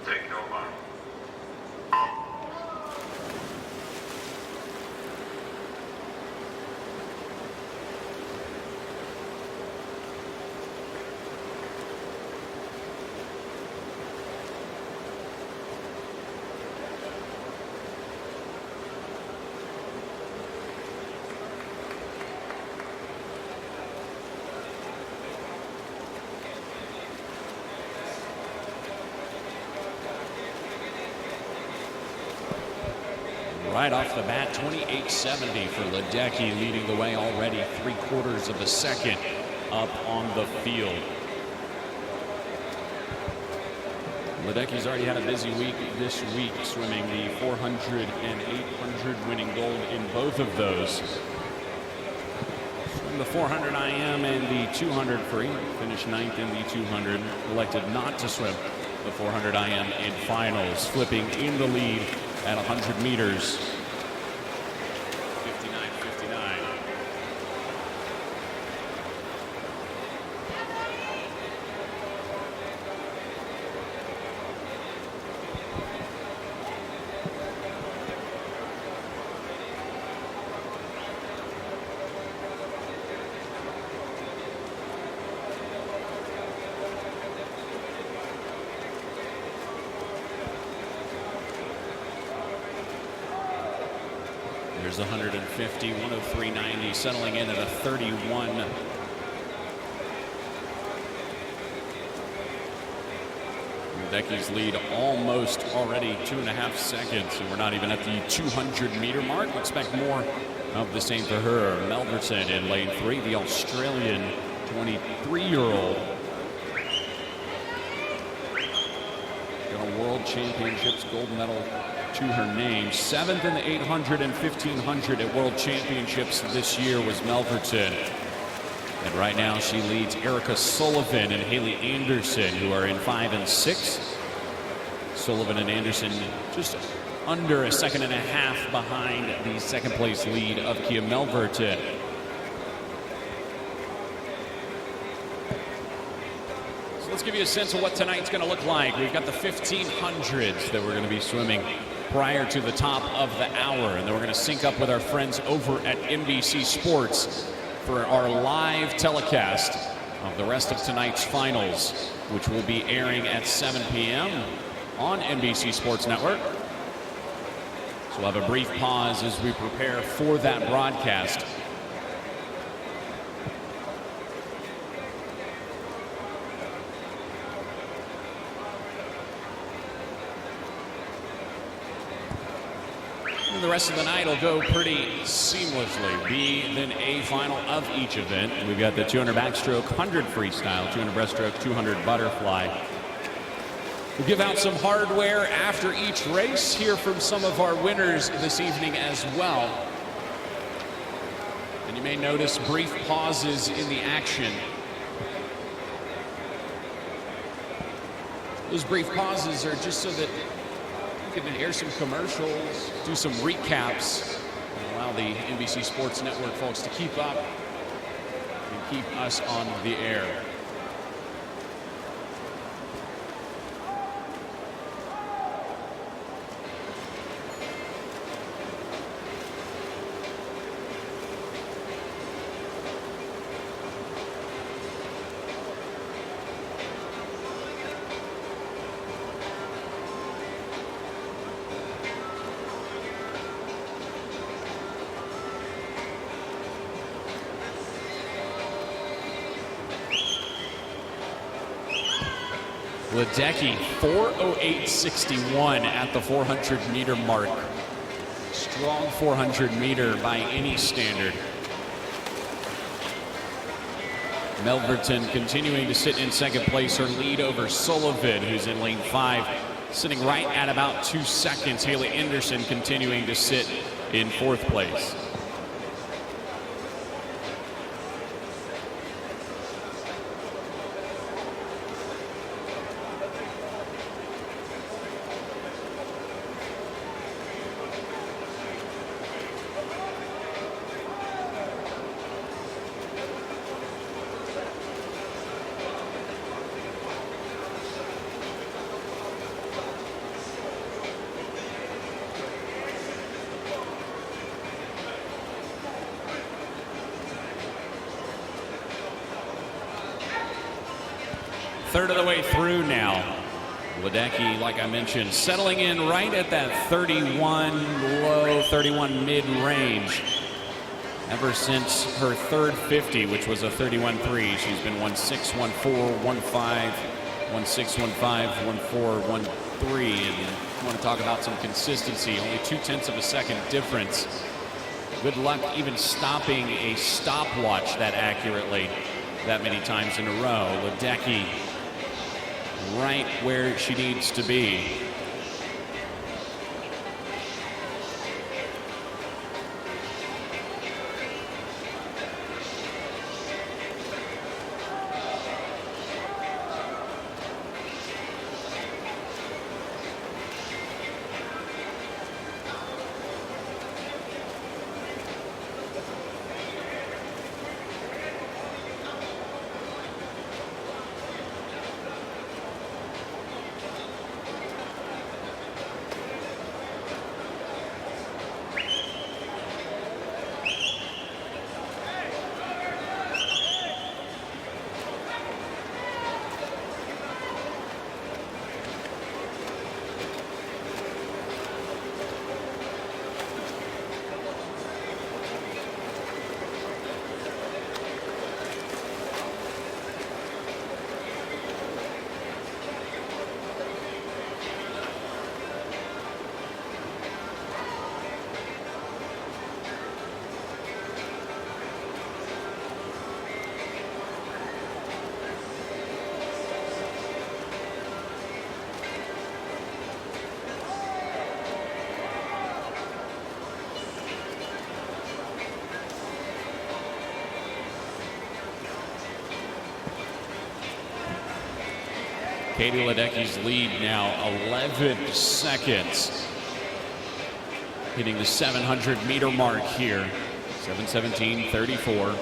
Take no harm. Right off the bat, 28.70 for Ledecky, leading the way already 3/4 of a second up on the field. Ledecky's already had a busy week this week, swimming the 400 and 800, winning gold in both of those. Swim the 400 IM and the 200 free, finished 9th in the 200, elected not to swim the 400 IM in finals, flipping in the lead at 100 meters. 59.59. There's 150, 103.90, settling in at a 31. Ledecky's lead almost already 2.5 seconds, and we're not even at the 200-meter mark. Expect more of the same for her. Melverton in lane 3, the Australian 23-year-old. Got a World Championships gold medal to her name. 7th in the 800 and 1500 at World Championships this year was Melverton. And right now she leads Erica Sullivan and Haley Anderson, who are in 5 and 6. Sullivan and Anderson just under a second and a half behind the second place lead of Kiah Melverton. So let's give you a sense of what tonight's going to look like. We've got the 1500s that we're going to be swimming prior to the top of the hour, and then we're going to sync up with our friends over at NBC Sports for our live telecast of the rest of tonight's finals, which will be airing at 7 p.m. on NBC Sports Network. So we'll have a brief pause as we prepare for that broadcast. The rest of the night will go pretty seamlessly. B, then A final of each event. We've got the 200 backstroke, 100 freestyle, 200 breaststroke, 200 butterfly. We'll give out some hardware after each race, hear from some of our winners this evening as well. And you may notice brief pauses in the action. Those brief pauses are just so that we can air some commercials, do some recaps, and allow the NBC Sports Network folks to keep up and keep us on the air. Ledecky, 4:08.61 at the 400-meter mark. Strong 400-meter by any standard. Melverton continuing to sit in second place. Her lead over Sullivan, who's in lane 5, sitting right at about 2 seconds. Haley Anderson continuing to sit in 4th place. third of the way through now. Ledecky, like I mentioned, settling in right at that 31 low, 31 mid-range. Ever since her third 50, which was a 31.3, she's been 1.6, 1.4, 1.5, 1.6, 1.5, 1.4, 1.3. And you want to talk about some consistency, only 0.2 of a second difference. Good luck even stopping a stopwatch that accurately that many times in a row. Ledecky right where she needs to be. Katie Ledecky's lead now 11 seconds. Hitting the 700-meter mark here. 7:17.34.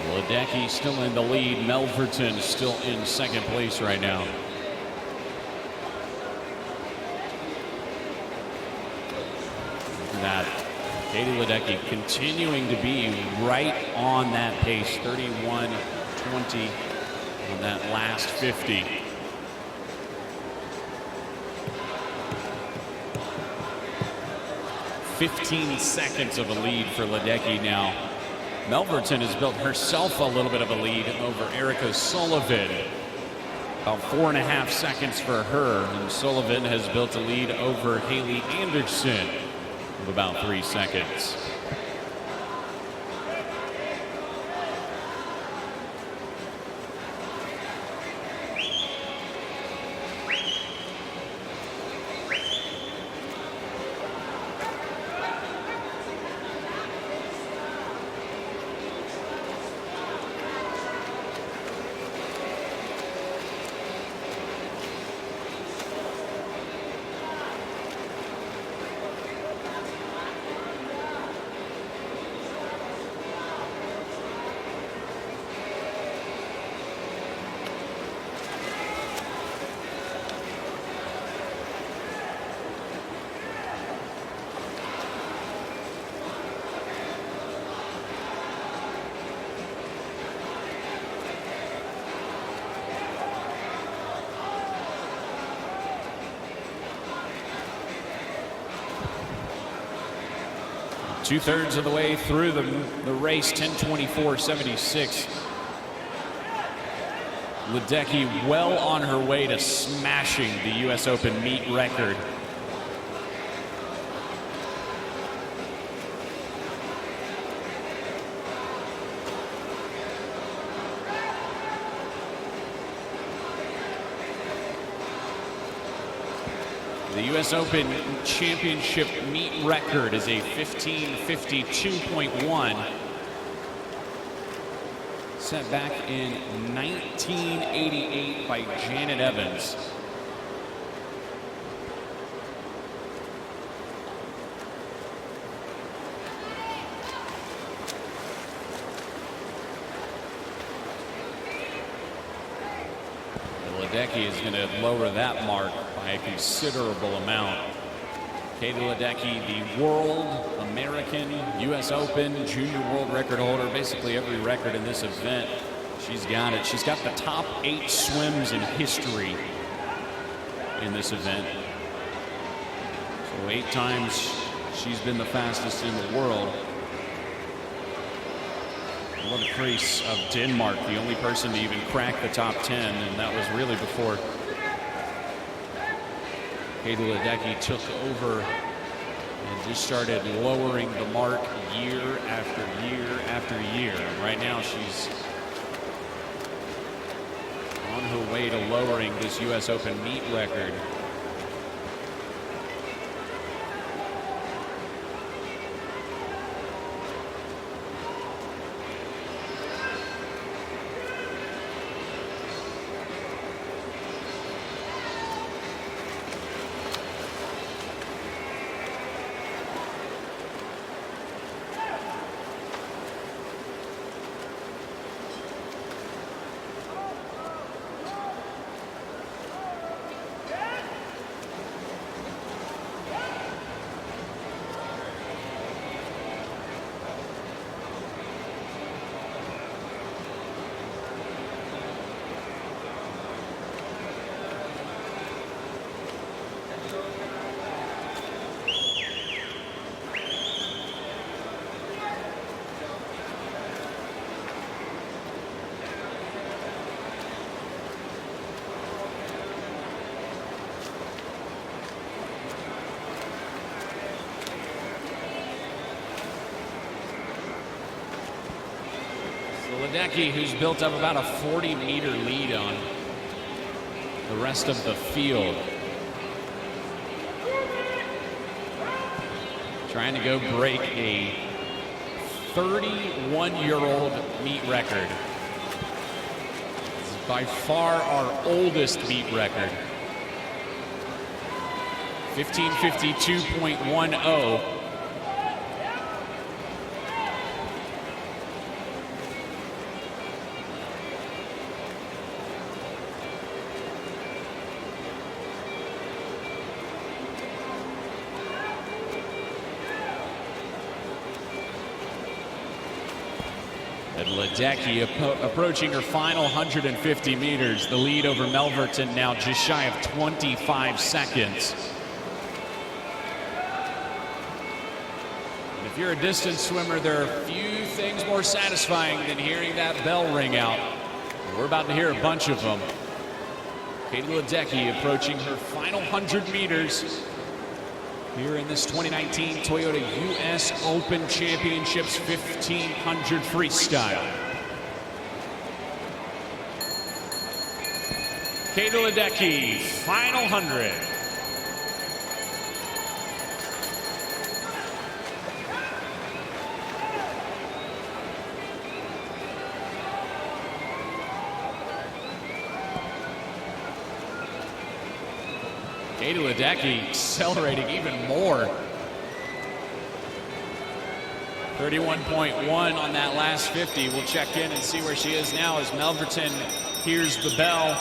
Ledecky still in the lead. Melverton still in second place right now. That Katie Ledecky continuing to be right on that pace. 31:20 on that last 50. "15 seconds of a lead for Ledecky now. Melverton has built herself a little bit of a lead over Erica Sullivan. About 4.5 seconds for her. And Sullivan has built a lead over Haley Anderson of about 3 seconds. 2/3 of the way through the race, 10:24.76. Ledecky well on her way to smashing the U.S. Open meet record. The U.S. Open Championship meet record is a 15:52.1. Set back in 1988 by Janet Evans. Ledecky is going to lower that mark by a considerable amount. Kiah Ledecky, the world, American, U.S. Open, junior world record holder, basically every record in this event. She's got it. She's got the top 8 swims in history in this event. So 8 times she's been the fastest in the world. What a crease of Denmark, the only person to even crack the top 10, and that was really before Kiah Ledecky took over and just started lowering the mark year after year after year. And right now she's on her way to lowering this U.S. Open meet record. Ledecky, who's built up about a 40-meter lead on the rest of the field. Trying to go break a 31-year-old meet record. This is by far our oldest meet record. 15:52.10. Ledecky approaching her final 150 meters. The lead over Melverton now just shy of 25 seconds. And if you're a distance swimmer, there are few things more satisfying than hearing that bell ring out. We're about to hear a bunch of them. Kiah Ledecky approaching her final 100 meters here in this 2019 Toyota U.S. Open Championships 1500 freestyle. Kiah Ledecky, final 100. Kiah Ledecky accelerating even more. 31.1 on that last 50. We'll check in and see where she is now as Melverton hears the bell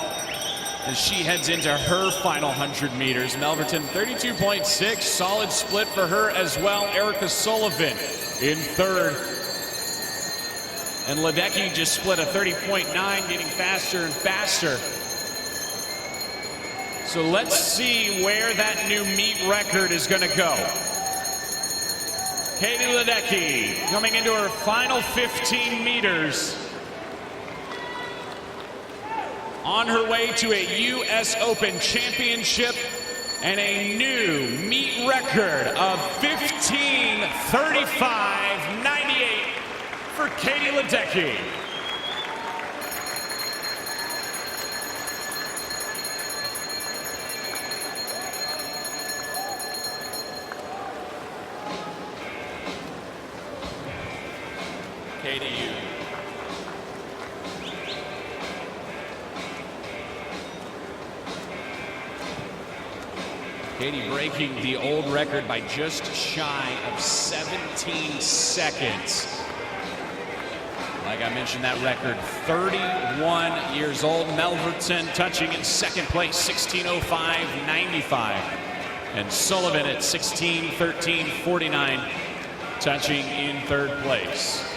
as she heads into her final 100 meters. Melverton 32.6, solid split for her as well. Erica Sullivan in third. And Ledecky just split a 30.9, getting faster and faster. So let's see where that new meet record is going to go. Katie Ledecky coming into her final 15 meters. On her way to a U.S. Open championship and a new meet record of 15:35.98 for Katie Ledecky. Katie U. Katie breaking the old record by just shy of 17 seconds. Like I mentioned, that record, 31 years old. Melverton touching in second place, 16:05.95. And Sullivan at 16:13.49, touching in third place.